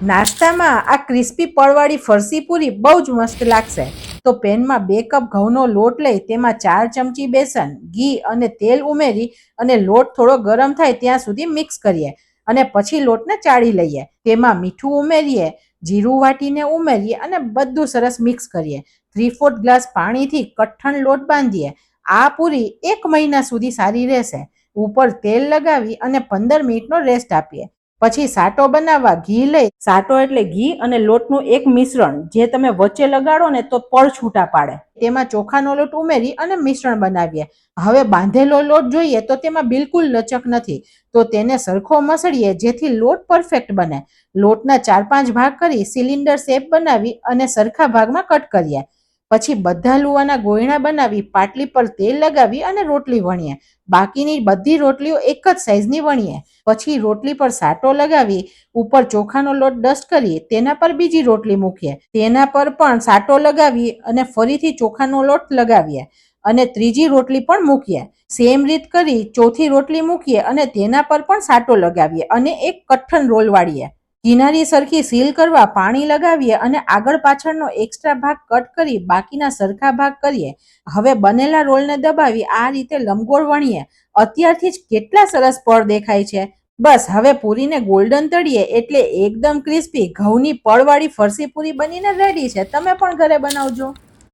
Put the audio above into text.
નાસ્તામાં આ ક્રિસ્પી પડવાળી ફરસી પૂરી બહુ જ મસ્ત લાગશે. તો પેનમાં 2 કપ ઘઉંનો લોટ લઈ તેમાં 4 ચમચી બેસન, ઘી અને તેલ ઉમેરી અને લોટ થોડો ગરમ થાય ત્યાં સુધી મિક્સ કરીએ અને પછી લોટને ચાળી લઈએ. તેમાં મીઠું ઉમેરીએ, જીરું વાટીને ઉમેરીએ અને બધું સરસ મિક્સ કરીએ. 3/4 ગ્લાસ પાણીથી કઠણ લોટ બાંધીએ. આ પૂરી 1 મહિના સુધી સારી રહેશે. ઉપર તેલ લગાવી અને 15 મિનિટનો રેસ્ટ આપીએ. પછી સાટો બનાવવા ઘી લઈ, સાટો એટલે ઘી અને લોટનું એક મિશ્રણ જે તમે વચ્ચે લગાડો ને તો પળ છૂટા પાડે. તેમાં ચોખાનો લોટ ઉમેરી અને મિશ્રણ બનાવીએ. હવે બાંધેલો લોટ જોઈએ તો તેમાં બિલકુલ લચક નથી, તો તેને સરખો મસળીએ જેથી લોટ પરફેક્ટ બને. લોટના 4-5 ભાગ કરી સિલિન્ડર શેપ બનાવી અને સરખા ભાગમાં કટ કરીએ. પછી બધા લુવાના ગોયણા બનાવી પાટલી પર તેલ લગાવી અને રોટલી વણીએ. બાકીની બધી રોટલીઓ એક જ સાઈઝની વણીએ. પછી રોટલી પર સાટો લગાવી ઉપર ચોખાનો લોટ ડસ્ટ કરી તેના પર બીજી રોટલી મૂકીએ. તેના પર પણ સાટો લગાવી અને ફરીથી ચોખાનો લોટ લગાવીએ અને ત્રીજી રોટલી પણ મૂકીએ. સેમ રીત કરી ચોથી રોટલી મૂકીએ અને તેના પર પણ સાટો લગાવીએ અને એક કઠણ રોલ વાળીએ. કિનારી સરખી સીલ કરવા પાણી લગાવીએ અને આગળ પાછળનો એક્સ્ટ્રા ભાગ કટ કરી બાકીના સરખા ભાગ કરીએ. હવે બનેલા રોલને દબાવી આ રીતે લંબગોળ વણીએ. અત્યારથી જ કેટલા સરસ પડ દેખાય છે. બસ હવે પૂરીને ગોલ્ડન તળીએ એટલે એકદમ ક્રિસ્પી ઘઉંની પડવાળી ફરસી પૂરી બનીને રેડી છે. તમે પણ ઘરે બનાવજો.